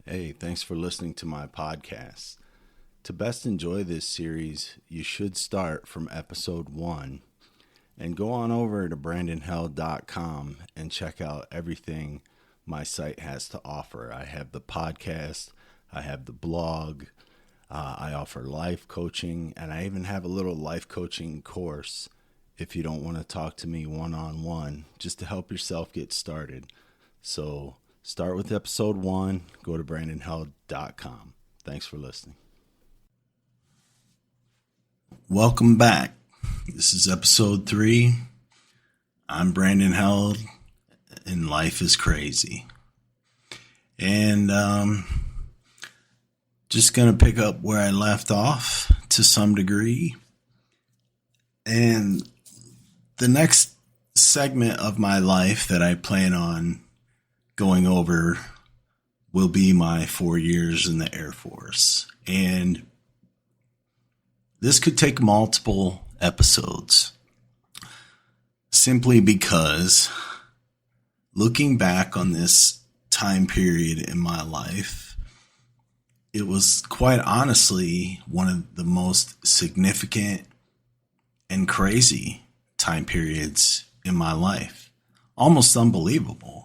Hey, thanks for listening to my podcast. To best enjoy this series, you should start from episode 1 and go on over to brandonheld.com and check out everything my site has to offer. I have the podcast, I have the blog, I offer life coaching, and I even have a little life coaching course if you don't want to talk to me one-on-one, just to help yourself get started. So start with episode 1, go to brandonheld.com. Thanks for listening. Welcome back. This is episode 3. I'm Brandon Held, and life is crazy. And just going to pick up where I left off to some degree. And the next segment of my life that I plan on going over will be my 4 years in the Air Force. And this could take multiple episodes simply because looking back on this time period in my life, it was quite honestly one of the most significant and crazy time periods in my life. Almost unbelievable.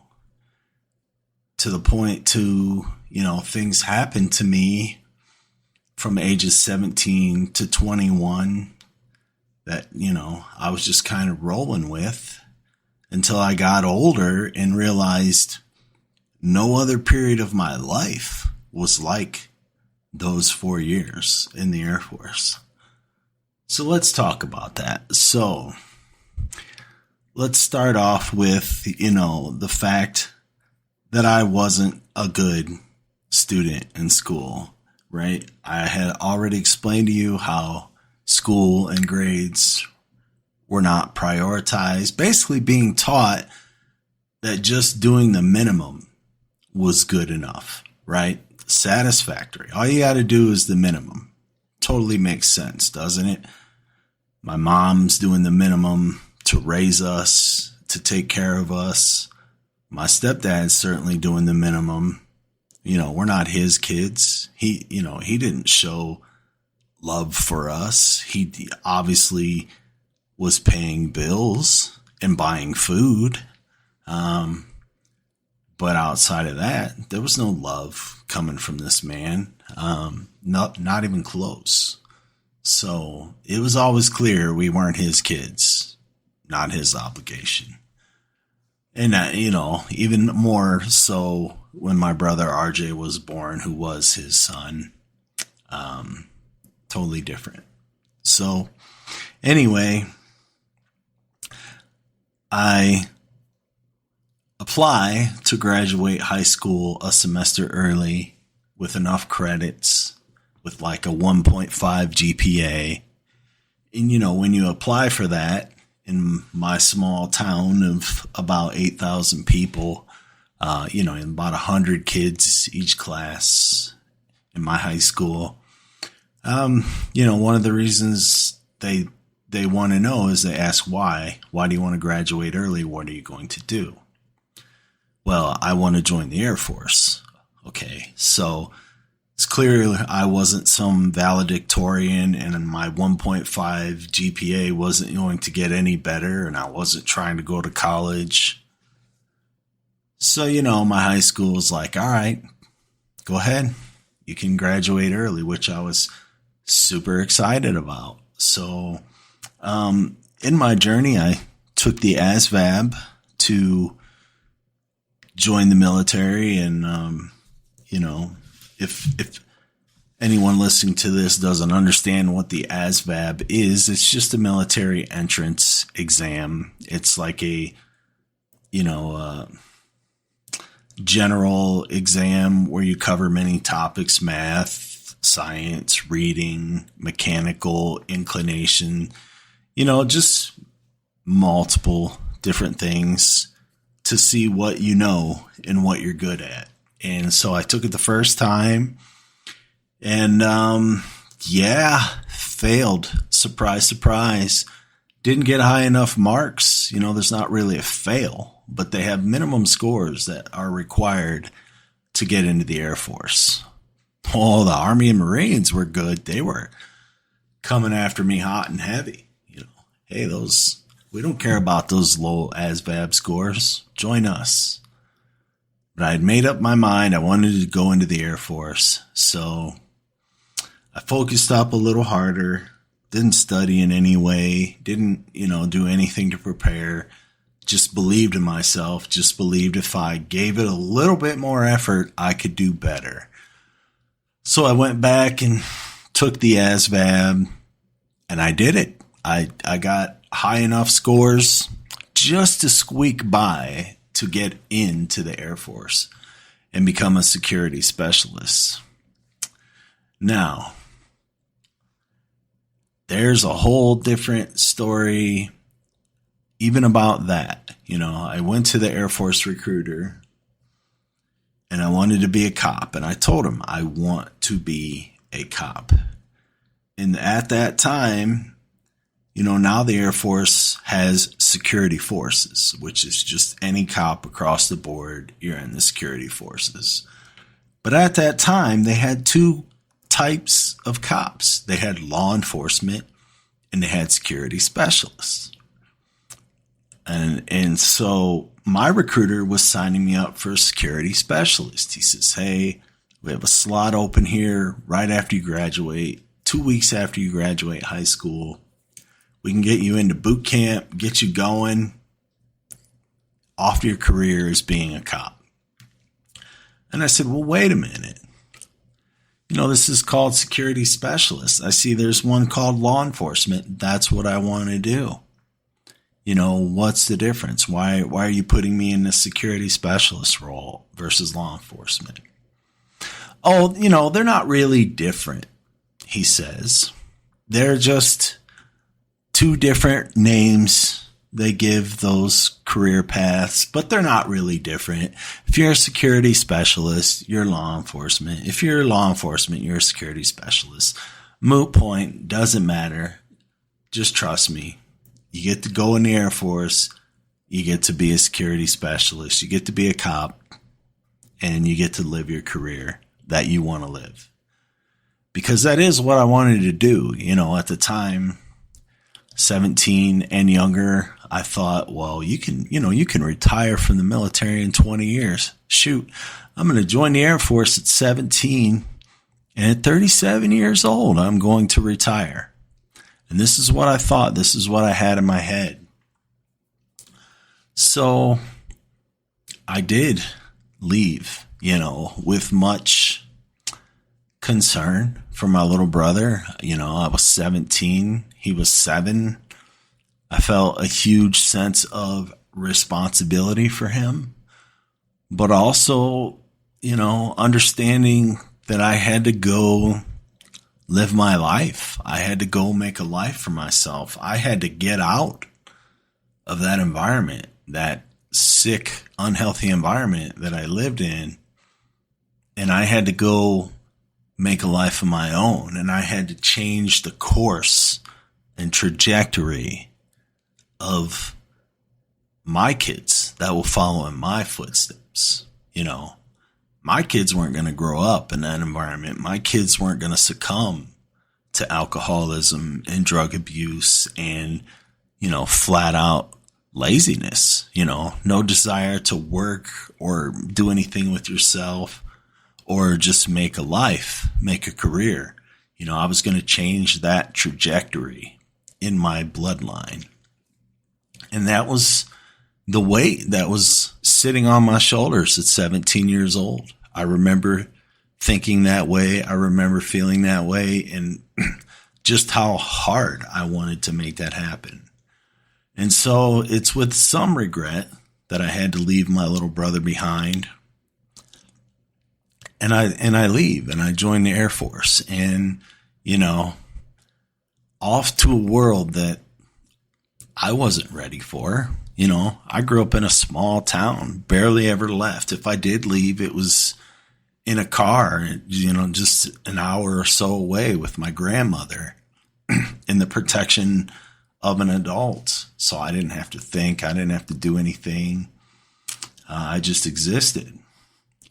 To the point things happened to me from ages 17 to 21 that, I was just kind of rolling with until I got older and realized no other period of my life was like those 4 years in the Air Force. So let's talk about that. So let's start off with, the fact that I wasn't a good student in school, right? I had already explained to you how school and grades were not prioritized, basically being taught that just doing the minimum was good enough, right? Satisfactory. All you got to do is the minimum. Totally makes sense, doesn't it? My mom's doing the minimum to raise us, to take care of us. My stepdad's certainly doing the minimum. We're not his kids. He didn't show love for us. He obviously was paying bills and buying food. But outside of that, there was no love coming from this man. Not even close. So it was always clear we weren't his kids, not his obligation. And, even more so when my brother RJ was born, who was his son, totally different. So anyway, I apply to graduate high school a semester early with enough credits, with like a 1.5 GPA. And, when you apply for that in my small town of about 8,000 people, about 100 kids each class in my high school, one of the reasons they want to know is they ask why. Why do you want to graduate early? What are you going to do? Well, I want to join the Air Force. Okay, so it's clear I wasn't some valedictorian and my 1.5 GPA wasn't going to get any better, and I wasn't trying to go to college. So, my high school was like, all right, go ahead. You can graduate early, which I was super excited about. So, in my journey, I took the ASVAB to join the military. And, if anyone listening to this doesn't understand what the ASVAB is, it's just a military entrance exam. It's like a, general exam where you cover many topics: math, science, reading, mechanical, inclination, just multiple different things to see what you know and what you're good at. And so I took it the first time and, failed. Surprise, surprise. Didn't get high enough marks. There's not really a fail, but they have minimum scores that are required to get into the Air Force. Oh, the Army and Marines were good. They were coming after me hot and heavy. Hey, we don't care about those low ASVAB scores. Join us. But I had made up my mind. I wanted to go into the Air Force. So I focused up a little harder, didn't study in any way, didn't, do anything to prepare. Just believed in myself, just believed if I gave it a little bit more effort, I could do better. So I went back and took the ASVAB, and I did it. I got high enough scores just to squeak by to get into the Air Force and become a security specialist. Now, there's a whole different story even about that. I went to the Air Force recruiter and I wanted to be a cop. And I told him I want to be a cop. And at that time, now the Air Force has security forces, which is just any cop across the board. You're in the security forces. But at that time, they had two types of cops. They had law enforcement and they had security specialists. And so my recruiter was signing me up for a security specialist. He says, hey, we have a slot open here right after you graduate, 2 weeks after you graduate high school. We can get you into boot camp, get you going off your career as being a cop. And I said, well, wait a minute. This is called security specialist. I see there's one called law enforcement. That's what I want to do. What's the difference? Why are you putting me in the security specialist role versus law enforcement? Oh, they're not really different, he says. They're just two different names they give those career paths, but they're not really different. If you're a security specialist, you're law enforcement. If you're law enforcement, you're a security specialist. Moot point, doesn't matter. Just trust me. You get to go in the Air Force. You get to be a security specialist. You get to be a cop. And you get to live your career that you want to live. Because that is what I wanted to do. At the time, 17 and younger, I thought, well, you can retire from the military in 20 years. Shoot, I'm going to join the Air Force at 17. And at 37 years old, I'm going to retire. And this is what I thought. This is what I had in my head. So I did leave, with much concern for my little brother. I was 17. He was 7. I felt a huge sense of responsibility for him, but also, understanding that I had to go live my life. I had to go make a life for myself. I had to get out of that environment, that sick, unhealthy environment that I lived in. And I had to go make a life of my own. And I had to change the course and trajectory of my kids that will follow in my footsteps. My kids weren't going to grow up in that environment. My kids weren't going to succumb to alcoholism and drug abuse and, flat out laziness, no desire to work or do anything with yourself or just make a life, make a career. I was going to change that trajectory in my bloodline. And that was the weight that was sitting on my shoulders at 17 years old. I remember thinking that way. I remember feeling that way, and just how hard I wanted to make that happen. And so it's with some regret that I had to leave my little brother behind. And I leave and I join the Air Force, and, off to a world that I wasn't ready for. I grew up in a small town, barely ever left. If I did leave, it was in a car, just an hour or so away with my grandmother in the protection of an adult. So I didn't have to think. I didn't have to do anything. I just existed.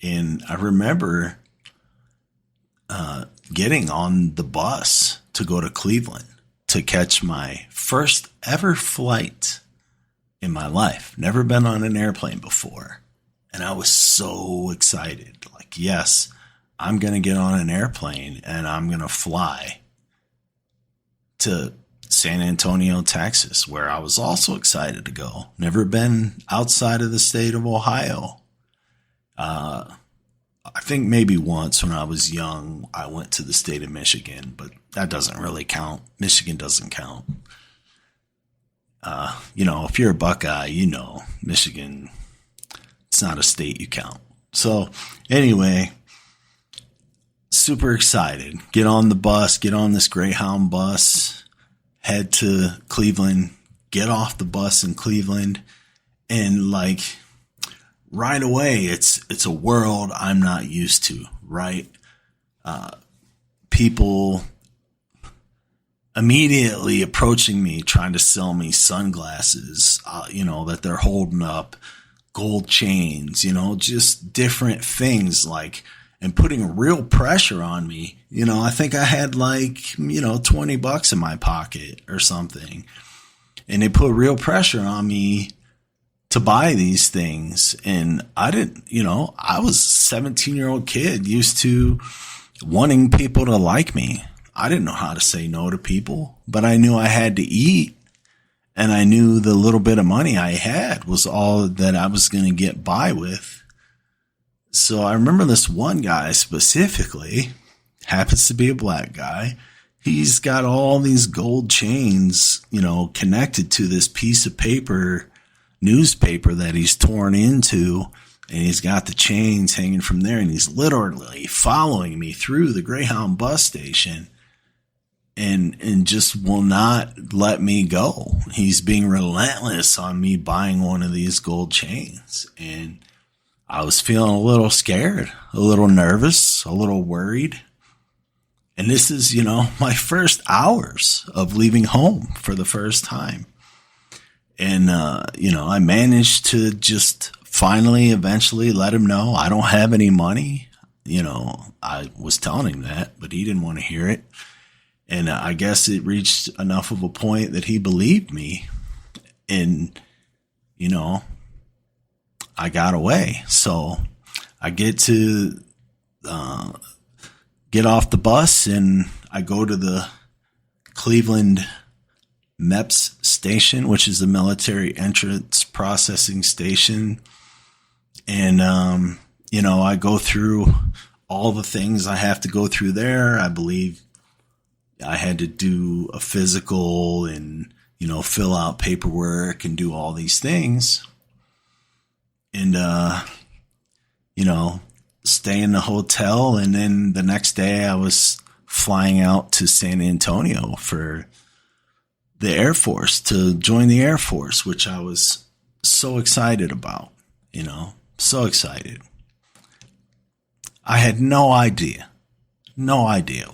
And I remember getting on the bus to go to Cleveland to catch my first ever flight in my life. Never been on an airplane before. And I was so excited. Like, yes, I'm going to get on an airplane and I'm going to fly to San Antonio, Texas, where I was also excited to go. Never been outside of the state of Ohio. I think maybe once when I was young, I went to the state of Michigan, but that doesn't really count. Michigan doesn't count. If you're a Buckeye, Michigan, it's not a state you count. So anyway, super excited. Get on the bus, get on this Greyhound bus, head to Cleveland, get off the bus in Cleveland, and like right away, it's a world I'm not used to, right? People immediately approaching me, trying to sell me sunglasses, that they're holding up, gold chains, just different things like, and putting real pressure on me. I think I had $20 in my pocket or something. And they put real pressure on me to buy these things. And I didn't, I was a 17-year-old kid used to wanting people to like me. I didn't know how to say no to people, but I knew I had to eat. And I knew the little bit of money I had was all that I was going to get by with. So I remember this one guy specifically, happens to be a black guy. He's got all these gold chains, connected to this piece of newspaper that he's torn into. And he's got the chains hanging from there. And he's literally following me through the Greyhound bus station. And just will not let me go. He's being relentless on me buying one of these gold chains. And I was feeling a little scared, a little nervous, a little worried. And this is, my first hours of leaving home for the first time. And, I managed to just finally, eventually let him know I don't have any money. I was telling him that, but he didn't want to hear it. And I guess it reached enough of a point that he believed me. And, I got away. So I get to get off the bus and I go to the Cleveland MEPS station, which is the military entrance processing station. And, I go through all the things I have to go through there. I believe I had to do a physical and, fill out paperwork and do all these things. And, stay in the hotel. And then the next day I was flying out to San Antonio for the Air Force to join the Air Force, which I was so excited about, so excited. I had no idea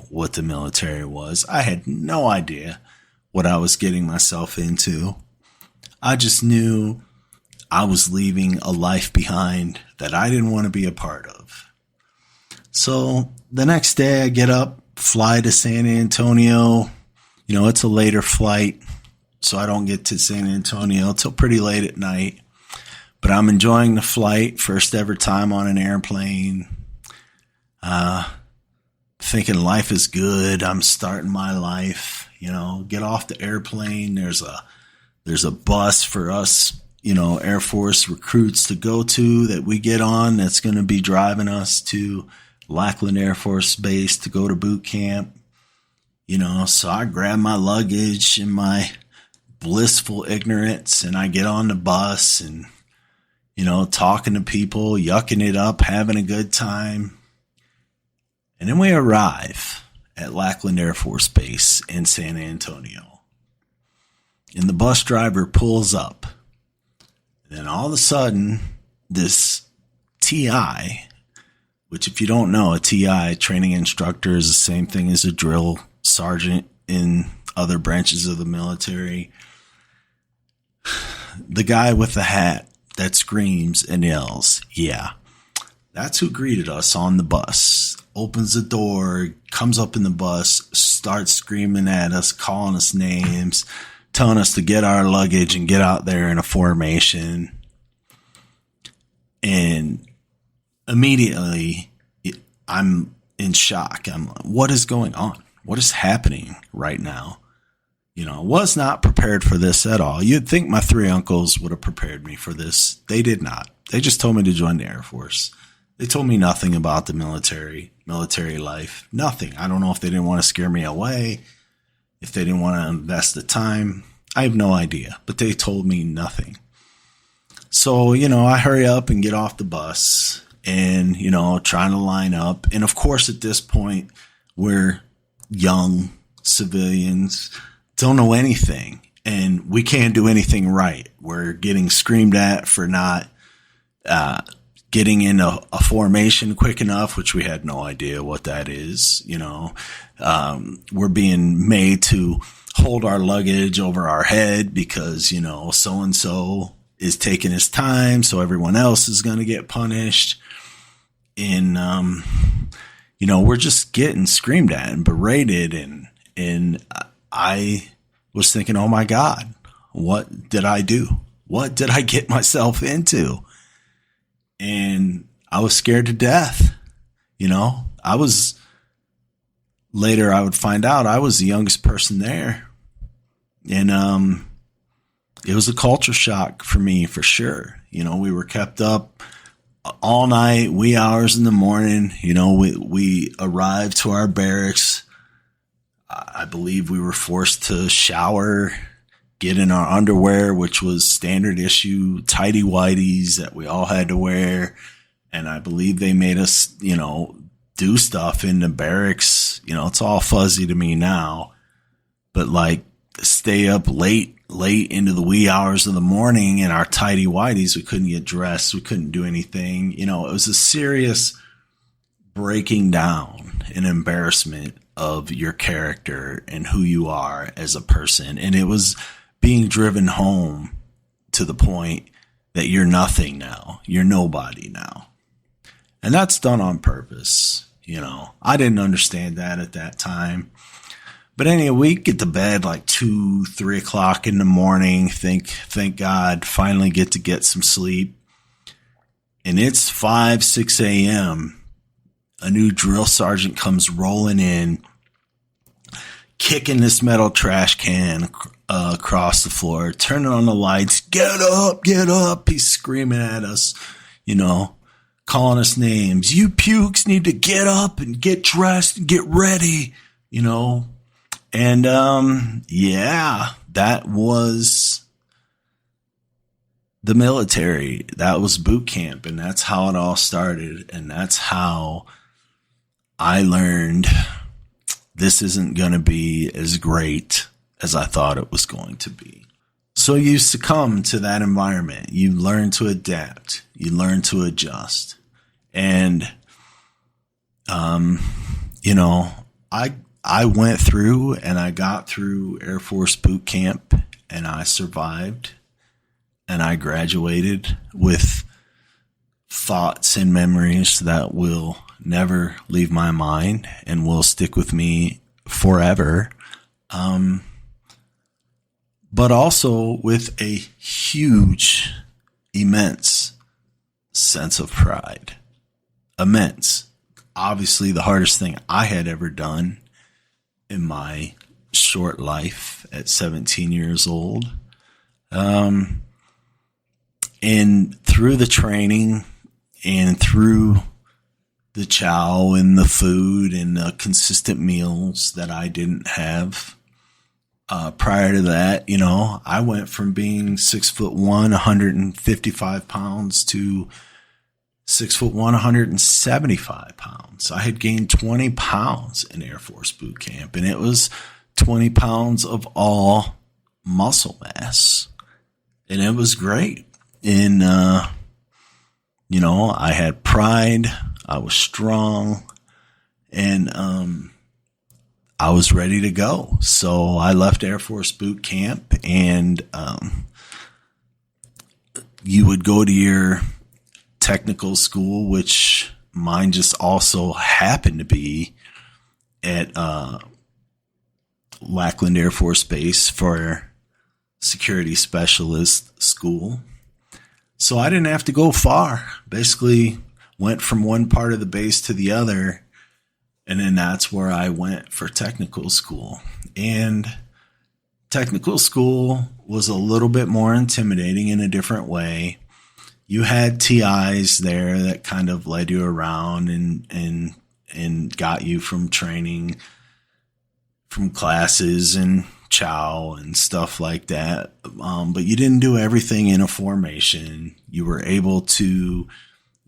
what the military was. I had no idea what I was getting myself into. I just knew I was leaving a life behind that I didn't want to be a part of. So the next day I get up, fly to San Antonio. It's a later flight, so I don't get to San Antonio till pretty late at night. But I'm enjoying the flight, first ever time on an airplane. Thinking life is good. I'm starting my life, get off the airplane. There's a bus for us, Air Force recruits to go to that we get on. That's going to be driving us to Lackland Air Force Base to go to boot camp. So I grab my luggage in my blissful ignorance and I get on the bus and, talking to people, yucking it up, having a good time. And then we arrive at Lackland Air Force Base in San Antonio. And the bus driver pulls up. And then all of a sudden, this TI, which if you don't know, a TI, training instructor, is the same thing as a drill sergeant in other branches of the military. The guy with the hat that screams and yells, yeah, That's who greeted us on the bus. Opens the door, comes up in the bus, starts screaming at us, calling us names, telling us to get our luggage and get out there in a formation. And immediately, I'm in shock. I'm like, what is going on? What is happening right now? Was not prepared for this at all. You'd think my 3 uncles would have prepared me for this. They did not. They just told me to join the Air Force. They told me nothing about the military life. Nothing. I don't know if they didn't want to scare me away, if they didn't want to invest the time. I have no idea, but they told me nothing. So, I hurry up and get off the bus and, trying to line up. And of course, at this point, we're young civilians, don't know anything, and we can't do anything right. We're getting screamed at for not getting in a formation quick enough, which we had no idea what that is. We're being made to hold our luggage over our head because, so-and-so is taking his time, so everyone else is going to get punished. And, we're just getting screamed at and berated. And I was thinking, oh my God, what did I do? What did I get myself into? And I was scared to death. Later I would find out I was the youngest person there. And, it was a culture shock for me, for sure. We were kept up all night, wee hours in the morning. We arrived to our barracks. I believe we were forced to shower, get in our underwear, which was standard issue, tidy whities that we all had to wear. And I believe they made us, do stuff in the barracks. It's all fuzzy to me now, but stay up late into the wee hours of the morning in our tidy whities. We couldn't get dressed. We couldn't do anything. It was a serious breaking down and embarrassment of your character and who you are as a person. And it was being driven home to the point that you're nothing now. You're nobody now. And that's done on purpose. I didn't understand that at that time. But anyway, we get to bed 2, 3 o'clock in the morning. Thank God, finally get some sleep. And it's 5, 6 a.m. A new drill sergeant comes rolling in, kicking this metal trash can across the floor, turning on the lights. Get up, get up. He's screaming at us, calling us names. You pukes need to get up and get dressed and get ready, And, that was the military. That was boot camp. And that's how it all started. And that's how I learned this isn't going to be as great as I thought it was going to be. So you succumb to that environment. You learn to adapt. You learn to adjust. And, I went through and I got through Air Force boot camp and I survived and I graduated with thoughts and memories that will never leave my mind and will stick with me forever. But also with a huge, immense sense of pride. Immense. Obviously the hardest thing I had ever done in my short life at 17 years old. And through the training and through the chow and the food and the consistent meals that I didn't have, prior to that, I went from being 6'1", 155 pounds to 6'1", 175 pounds. I had gained 20 pounds in Air Force boot camp, and it was 20 pounds of all muscle mass. And it was great. And, I had pride. I was strong, and, I was ready to go. So I left Air Force boot camp, and, you would go to your technical school, which mine just also happened to be at Lackland Air Force Base for security specialist school. So I didn't have to go far. Basically went from one part of the base to the other. And then that's where I went for technical school. And technical school was a little bit more intimidating in a different way. You had TIs there that kind of led you around and got you from training, from classes and chow and stuff like that. But you didn't do everything in a formation. You were able to,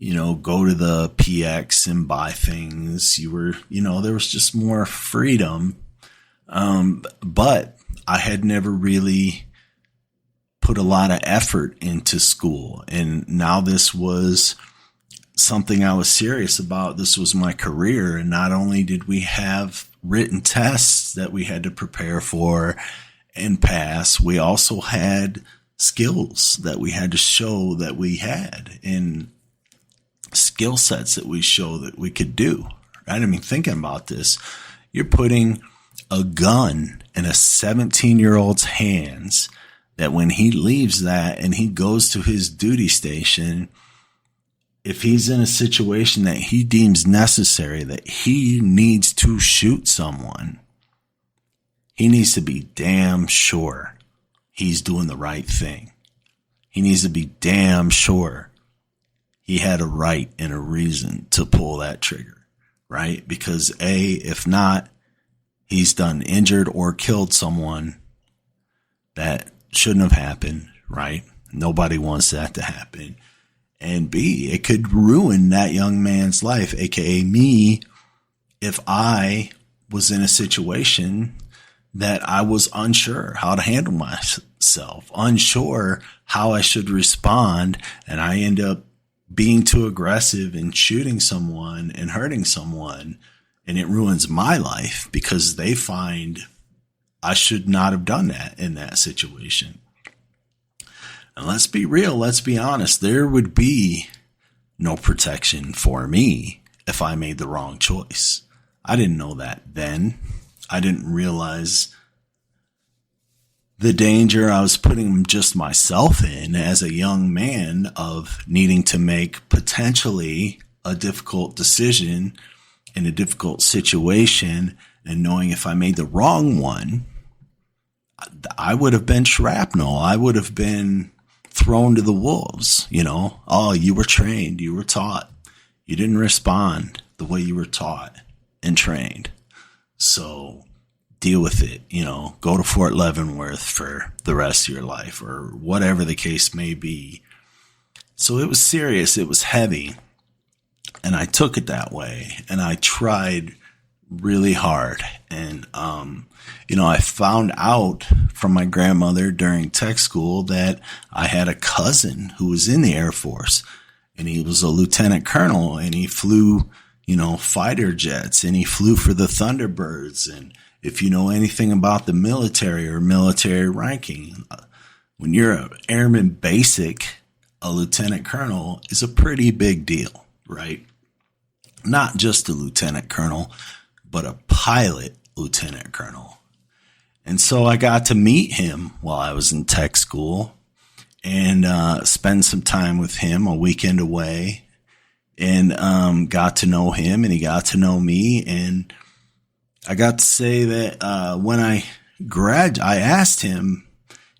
go to the PX and buy things. You were, there was just more freedom. But I had never really put a lot of effort into school. And now this was something I was serious about. This was my career. And not only did we have written tests that we had to prepare for and pass, we also had skills that we had to show that we had, and skill sets that we show that we could do. Right? I mean, thinking about this, you're putting a gun in a 17-year-old's hands that when he leaves that and he goes to his duty station, if he's in a situation that he deems necessary, that he needs to shoot someone, he needs to be damn sure he's doing the right thing. He needs to be damn sure he had a right and a reason to pull that trigger, right? Because if not, he's done injured or killed someone that shouldn't have happened, right? Nobody wants that to happen. And B, it could ruin that young man's life, aka me, if I was in a situation that I was unsure how to handle myself, unsure how I should respond, and I end up being too aggressive and shooting someone and hurting someone, and it ruins my life because they find I should not have done that in that situation. And let's be real, let's be honest, there would be no protection for me if I made the wrong choice. I didn't know that then. I didn't realize the danger I was putting just myself in as a young man of needing to make potentially a difficult decision in a difficult situation, and knowing if I made the wrong one, I would have been shrapnel. I would have been thrown to the wolves, Oh, you were trained, you were taught. You didn't respond the way you were taught and trained. So deal with it, go to Fort Leavenworth for the rest of your life or whatever the case may be. So it was serious. It was heavy. And I took it that way, and I tried really hard. And, I found out from my grandmother during tech school that I had a cousin who was in the Air Force, and he was a lieutenant colonel, and he flew, fighter jets, and he flew for the Thunderbirds. And if you know anything about the military or military ranking, when you're an airman basic, a lieutenant colonel is a pretty big deal, right? Not just a lieutenant colonel, but a pilot lieutenant colonel. And so I got to meet him while I was in tech school and spend some time with him, a weekend away, and got to know him, and he got to know me. And I got to say that when I asked him,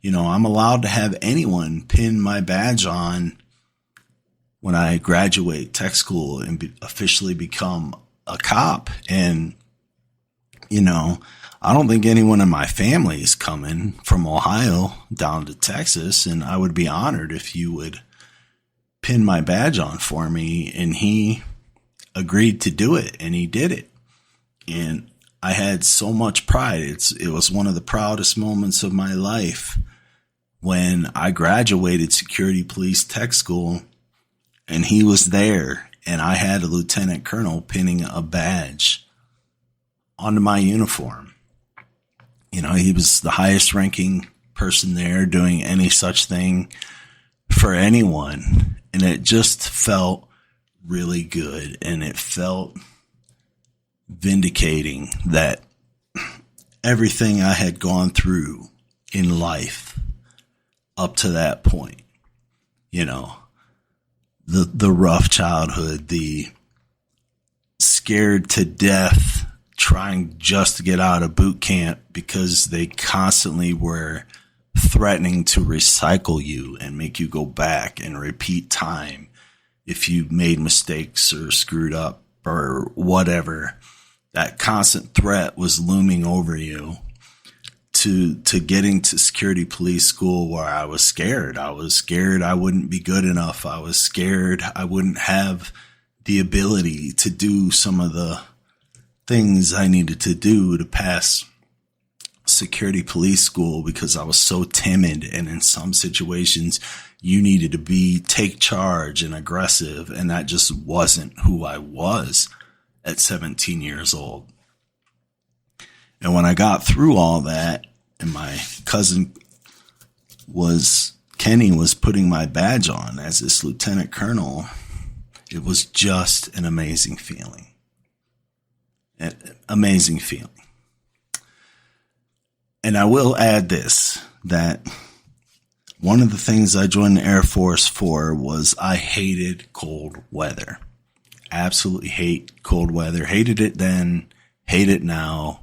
I'm allowed to have anyone pin my badge on when I graduate tech school and officially become a cop. And, I don't think anyone in my family is coming from Ohio down to Texas, and I would be honored if you would pin my badge on for me. And he agreed to do it, and he did it. And I had so much pride. It was one of the proudest moments of my life when I graduated security police tech school, and he was there, and I had a lieutenant colonel pinning a badge onto my uniform. He was the highest ranking person there doing any such thing for anyone. And it just felt really good. And it felt vindicating that everything I had gone through in life up to that point, you know, the rough childhood, the scared to death trying just to get out of boot camp because they constantly were threatening to recycle you and make you go back and repeat time if you made mistakes or screwed up or whatever. That constant threat was looming over you, to getting to security police school, where I was scared. I was scared I wouldn't be good enough. I was scared I wouldn't have the ability to do some of the things I needed to do to pass security police school, because I was so timid. And in some situations you needed to take charge and aggressive. And that just wasn't who I was at 17 years old. And when I got through all that, and my cousin Kenny was putting my badge on as this lieutenant colonel, it was just an amazing feeling. An amazing feeling. And I will add this, that one of the things I joined the Air Force for was I hated cold weather. Absolutely hate cold weather. Hated it then, hate it now.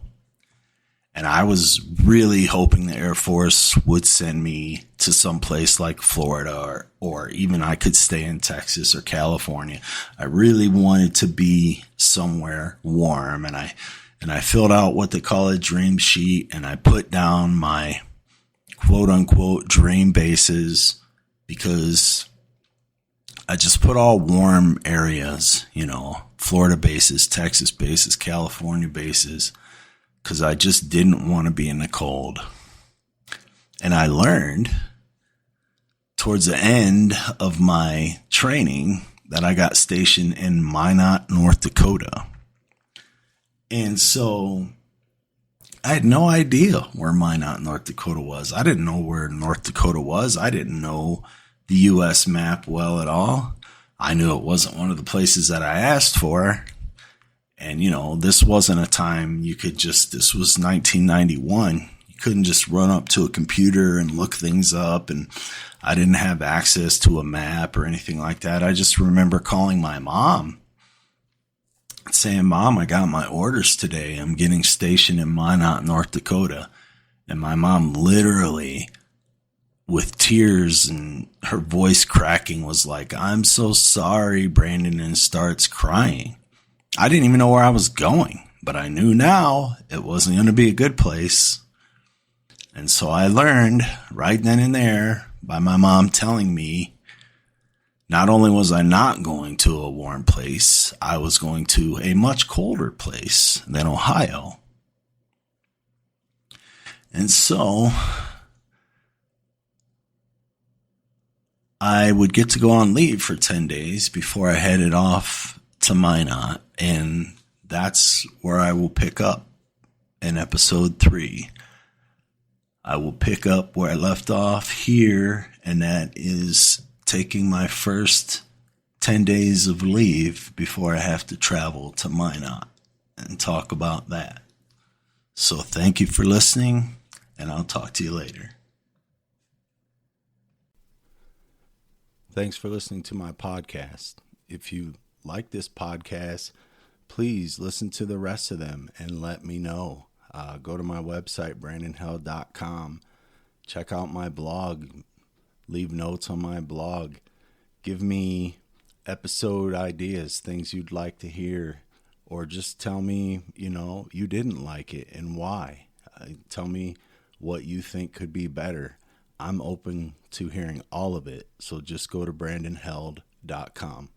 And I was really hoping the Air Force would send me to some place like Florida, or even I could stay in Texas or California. I really wanted to be somewhere warm. And I filled out what they call a dream sheet, and I put down my quote unquote dream bases, because I just put all warm areas, you know, Florida bases, Texas bases, California bases, because I just didn't want to be in the cold. And I learned towards the end of my training that I got stationed in Minot, North Dakota. And so I had no idea where Minot, North Dakota was. I didn't know where North Dakota was. I didn't know the U.S. map well at all. I knew it wasn't one of the places that I asked for. And, you know, this wasn't a time this was 1991. You couldn't just run up to a computer and look things up. And I didn't have access to a map or anything like that. I just remember calling my mom saying, "Mom, I got my orders today. I'm getting stationed in Minot, North Dakota." And my mom literally, with tears and her voice cracking, was like, "I'm so sorry, Brandon," and starts crying. I didn't even know where I was going, but I knew now it wasn't going to be a good place. And so I learned right then and there by my mom telling me, not only was I not going to a warm place, I was going to a much colder place than Ohio. And so I would get to go on leave for 10 days before I headed off to Minot. And that's where I will pick up in episode 3. I will pick up where I left off here, and that is taking my first 10 days of leave before I have to travel to Minot, and talk about that. So thank you for listening, and I'll talk to you later. Thanks for listening to my podcast. If you like this podcast, please listen to the rest of them and let me know. Go to my website, brandonheld.com. Check out my blog. Leave notes on my blog. Give me episode ideas, things you'd like to hear, or just tell me, you didn't like it and why. Tell me what you think could be better. I'm open to hearing all of it. So just go to brandonheld.com.